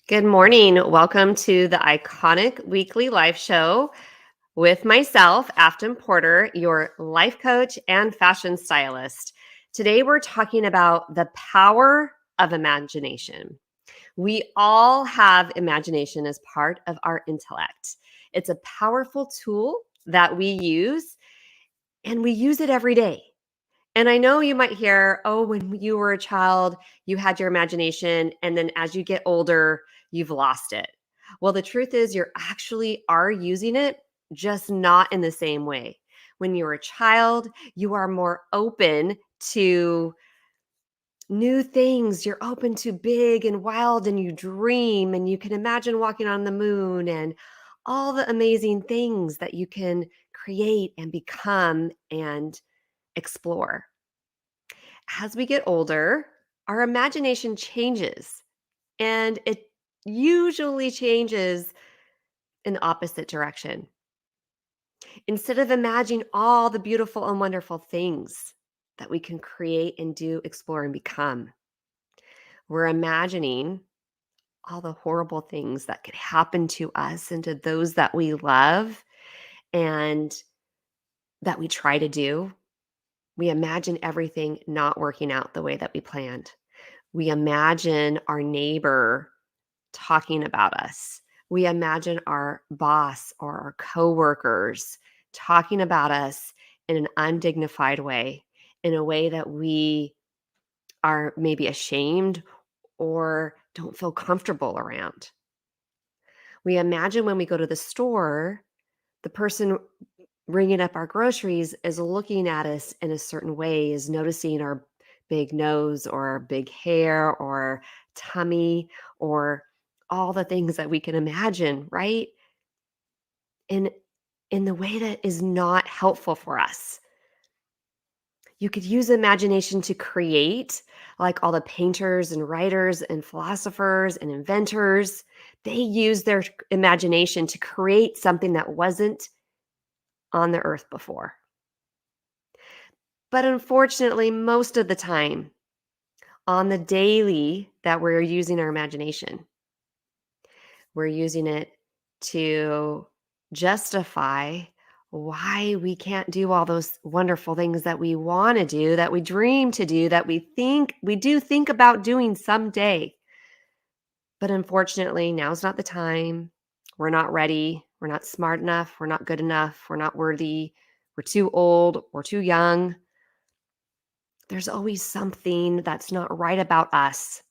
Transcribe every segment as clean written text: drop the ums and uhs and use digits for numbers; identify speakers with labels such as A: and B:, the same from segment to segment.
A: Good morning. Welcome to the iconic weekly live show with myself, Afton Porter, your life coach and fashion stylist. Today, we're talking about the power of imagination. We all have imagination as part of our intellect. It's a powerful tool that we use, and we use it every day. And I know you might hear, oh, when you were a child, you had your imagination, and then as you get older, you've lost it. Well, the truth is, you actually are using it, just not in the same way. When you're a child, you are more open to new things. You're open to big and wild, and you dream, and you can imagine walking on the moon and all the amazing things that you can create and become and explore. As we get older, our imagination changes, and it usually changes in the opposite direction. Instead of imagining all the beautiful and wonderful things that we can create and do, explore, and become, we're imagining all the horrible things that could happen to us and to those that we love and that we try to do. We imagine everything not working out the way that we planned. We imagine our neighbor talking about us. We imagine our boss or our coworkers talking about us in an undignified way, in a way that we are maybe ashamed or don't feel comfortable around. We imagine when we go to the store, the person ringing up our groceries is looking at us in a certain way, is noticing our big nose or our big hair or tummy or all the things that we can imagine, right? In in the way that is not helpful for us. You could use imagination to create, like all the painters and writers and philosophers and inventors. They use their imagination to create something that wasn't on the earth before. But unfortunately, most of the time, on the daily that we're using our imagination, we're using it to justify why we can't do all those wonderful things that we want to do, that we dream to do, that we do think about doing someday. But unfortunately, now's not the time. We're not ready. We're not smart enough. We're not good enough. We're not worthy. We're too old. We're too young. There's always something that's not right about us.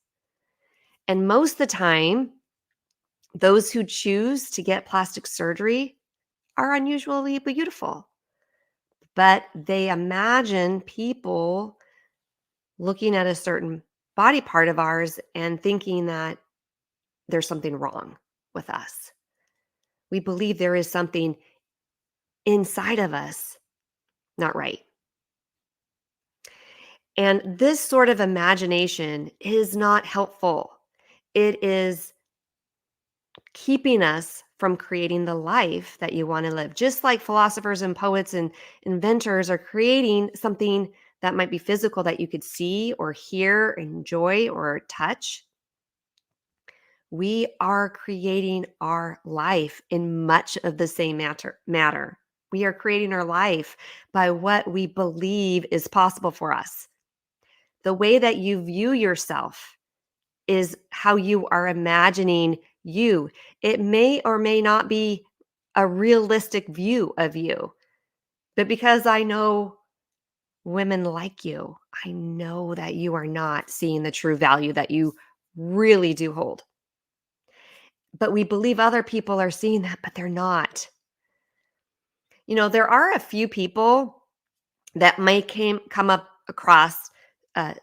A: And most of the time, those who choose to get plastic surgery are unusually beautiful, but they imagine people looking at a certain body part of ours and thinking that there's something wrong with us. We believe there is something inside of us not right. And this sort of imagination is not helpful. It is keeping us from creating the life that you want to live. Just like philosophers and poets and inventors are creating something that might be physical that you could see or hear, enjoy, or touch, we are creating our life in much of the same matter. We are creating our life by what we believe is possible for us. The way that you view yourself is how you are imagining you. It may or may not be a realistic view of you, but because I know women like you, I know that you are not seeing the true value that you really do hold. But we believe other people are seeing that, but they're not. There are a few people that may come up across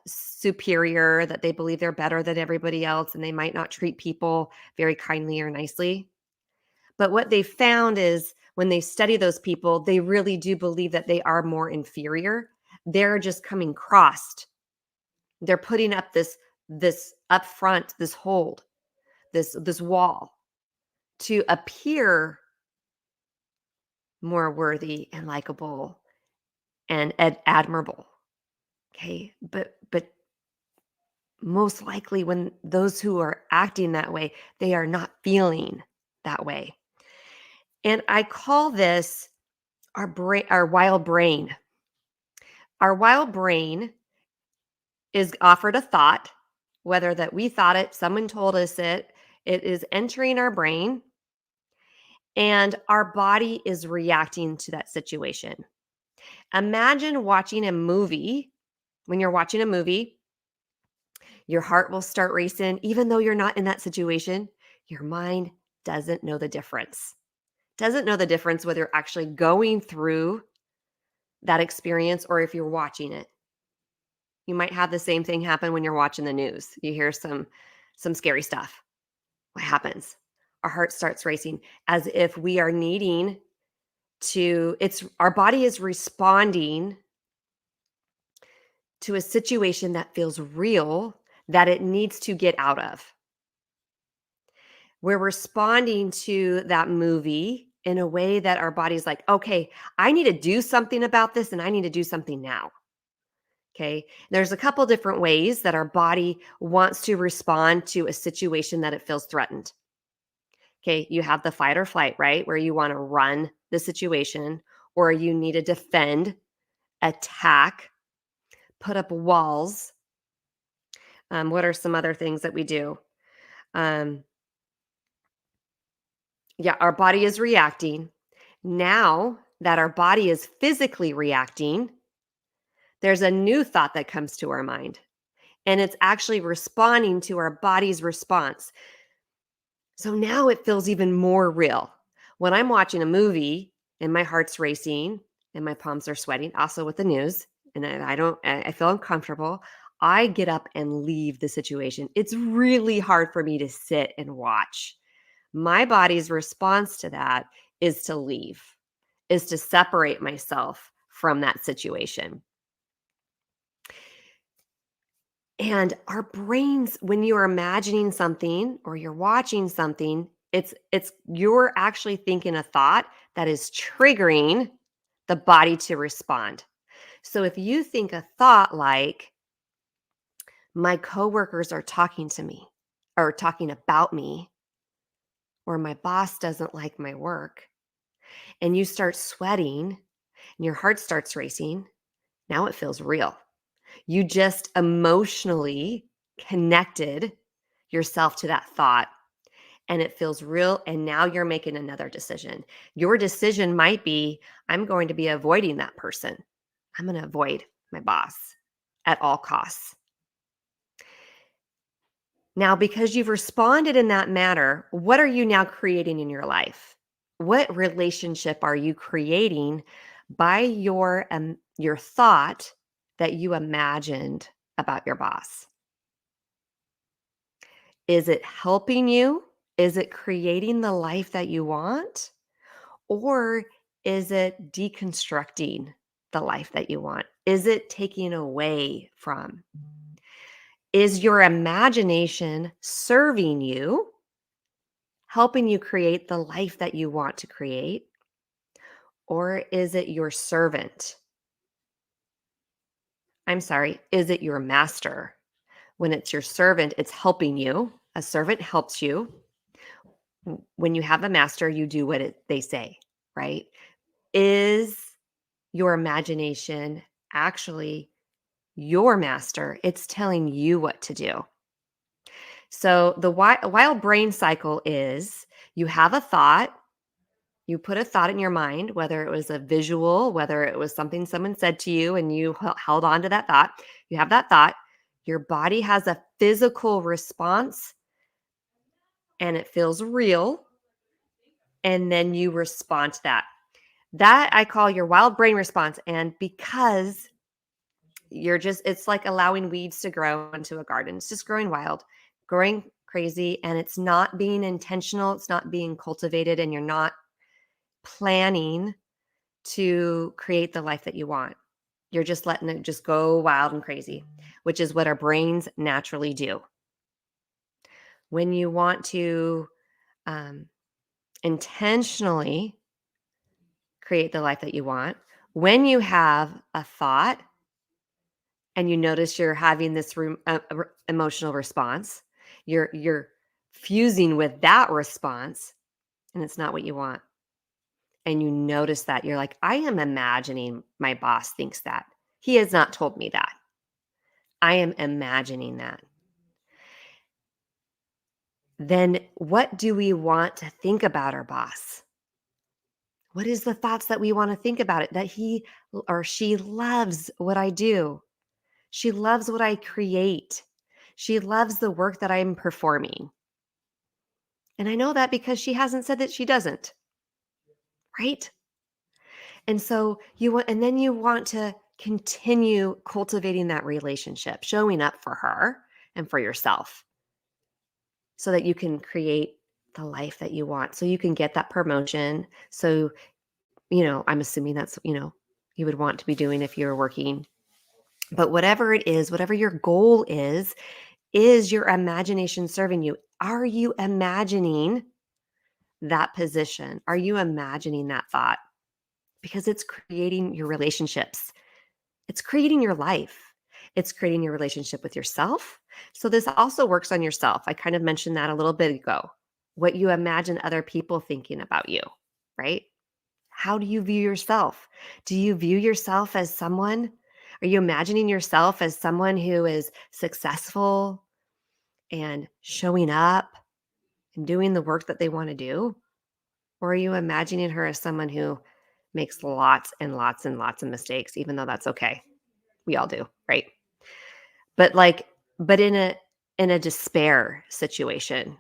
A: superior, that they believe they're better than everybody else, and they might not treat people very kindly or nicely. But what they found is when they study those people, they really do believe that they are more inferior. They're just coming crossed. They're putting up this upfront, this hold, this wall to appear more worthy and likable and admirable. Okay, but most likely when those who are acting that way, they are not feeling that way. And I call this our wild brain. Our wild brain is offered a thought, whether that we thought it, someone told us it is entering our brain and our body is reacting to that situation. Imagine watching a movie. When you're watching a movie, your heart will start racing, even though you're not in that situation. Your mind doesn't know the difference. Doesn't know the difference whether you're actually going through that experience or if you're watching it. You might have the same thing happen when you're watching the news. You hear some scary stuff. What happens? Our heart starts racing as if we are needing to it's our body is responding to a situation that feels real that it needs to get out of. We're responding to that movie in a way that our body's like, okay, I need to do something about this and I need to do something now. Okay. There's a couple different ways that our body wants to respond to a situation that it feels threatened. Okay. You have the fight or flight, right? Where you want to run the situation or you need to defend, attack, put up walls. What are some other things that we do? Um, yeah, our body is reacting. Now that our body is physically reacting, there's a new thought that comes to our mind, and it's actually responding to our body's response. So now it feels even more real. When I'm watching a movie and my heart's racing and my palms are sweating, also with the news, and I feel uncomfortable, I get up and leave the situation. It's really hard for me to sit and watch. My body's response to that is to leave, is to separate myself from that situation. And our brains, when you're imagining something or you're watching something, it's you're actually thinking a thought that is triggering the body to respond. So if you think a thought like, my coworkers are talking to me or talking about me, or my boss doesn't like my work, and you start sweating and your heart starts racing, now it feels real. You just emotionally connected yourself to that thought and it feels real. And now you're making another decision. Your decision might be, I'm going to be avoiding that person. I'm going to avoid my boss at all costs. Now, because you've responded in that manner, what are you now creating in your life? What relationship are you creating by your thought that you imagined about your boss? Is it helping you? Is it creating the life that you want? Or is it deconstructing the life that you want? Is it taking away from? Is your imagination serving you, helping you create the life that you want to create? Or is it your servant? I'm sorry, is it your master? When it's your servant, it's helping you. A servant helps you. When you have a master, you do what they say, right? Is your imagination actually your master? It's telling you what to do. So the wild brain cycle is you have a thought, you put a thought in your mind, whether it was a visual, whether it was something someone said to you and you held on to that thought. You have that thought, your body has a physical response and it feels real. And then you respond to that. That I call your wild brain response. And because it's like allowing weeds to grow into a garden. It's just growing wild, growing crazy, and it's not being intentional. It's not being cultivated, and you're not planning to create the life that you want. You're just letting it just go wild and crazy, which is what our brains naturally do. When you want to um, intentionally create the life that you want, when you have a thought and you notice you're having this emotional response. You're fusing with that response, and it's not what you want. And you notice that you're like, I am imagining my boss thinks that. He has not told me that. I am imagining that. Then what do we want to think about our boss? What is the thoughts that we want to think about it? That he or she loves what I do. She loves what I create. She loves the work that I'm performing. And I know that because she hasn't said that she doesn't, right? And so and then you want to continue cultivating that relationship, showing up for her and for yourself so that you can create the life that you want. So you can get that promotion. So, I'm assuming that's, you would want to be doing if you're working. But whatever it is, whatever your goal is your imagination serving you? Are you imagining that position? Are you imagining that thought? Because it's creating your relationships. It's creating your life. It's creating your relationship with yourself. So this also works on yourself. I kind of mentioned that a little bit ago. What you imagine other people thinking about you, right? How do you view yourself? Do you view yourself as someone? Are you imagining yourself as someone who is successful and showing up and doing the work that they want to do? Or are you imagining her as someone who makes lots and lots and lots of mistakes, even though that's okay? We all do, right? But but in a despair situation.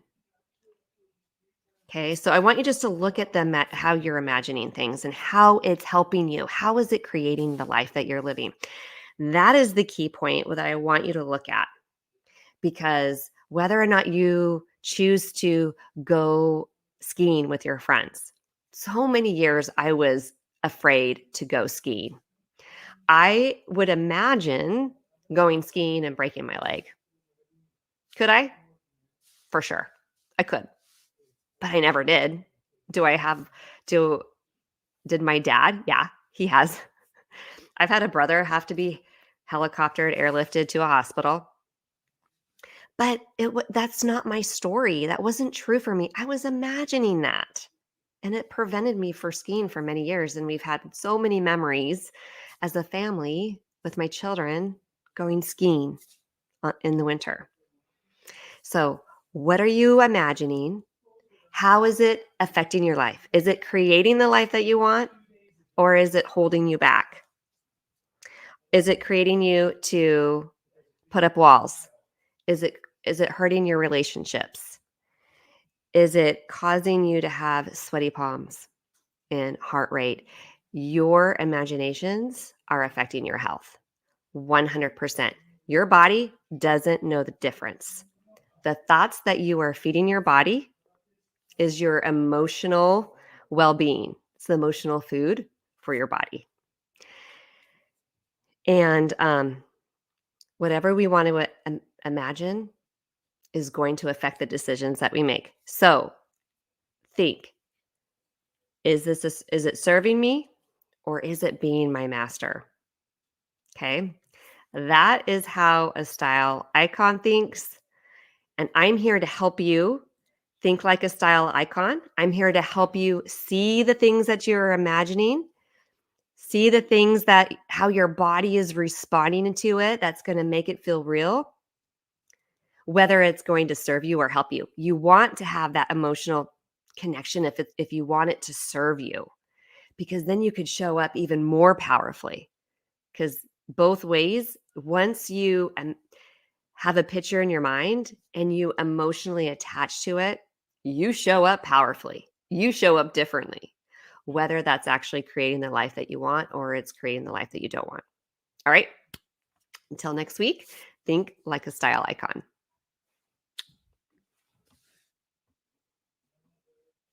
A: Okay. So I want you just to look at them at how you're imagining things and how it's helping you. How is it creating the life that you're living? That is the key point that I want you to look at, because whether or not you choose to go skiing with your friends, so many years I was afraid to go skiing. I would imagine going skiing and breaking my leg. Could I? For sure. I could, but I never did. Do I have do Did my dad? Yeah, he has. I've had a brother have to be helicoptered, airlifted to a hospital. But that's not my story. That wasn't true for me. I was imagining that. And it prevented me for skiing for many years. And we've had so many memories as a family with my children going skiing in the winter. So, what are you imagining? How is it affecting your life? Is it creating the life that you want, or is it holding you back? Is it creating you to put up walls? Is it hurting your relationships? Is it causing you to have sweaty palms and heart rate? Your imaginations are affecting your health 100%. Your body doesn't know the difference. The thoughts that you are feeding your body is your emotional well-being. It's the emotional food for your body. And whatever we want to imagine is going to affect the decisions that we make. So think, is it serving me, or is it being my master? Okay. That is how a style icon thinks. And I'm here to help you think like a style icon. I'm here to help you see the things that you're imagining, see the things that how your body is responding to it. That's going to make it feel real, whether it's going to serve you or help you. You want to have that emotional connection if you want it to serve you, because then you could show up even more powerfully. Because both ways, once you have a picture in your mind and you emotionally attach to it, you show up powerfully. You show up differently, whether that's actually creating the life that you want or it's creating the life that you don't want. All right. Until next week, think like a style icon.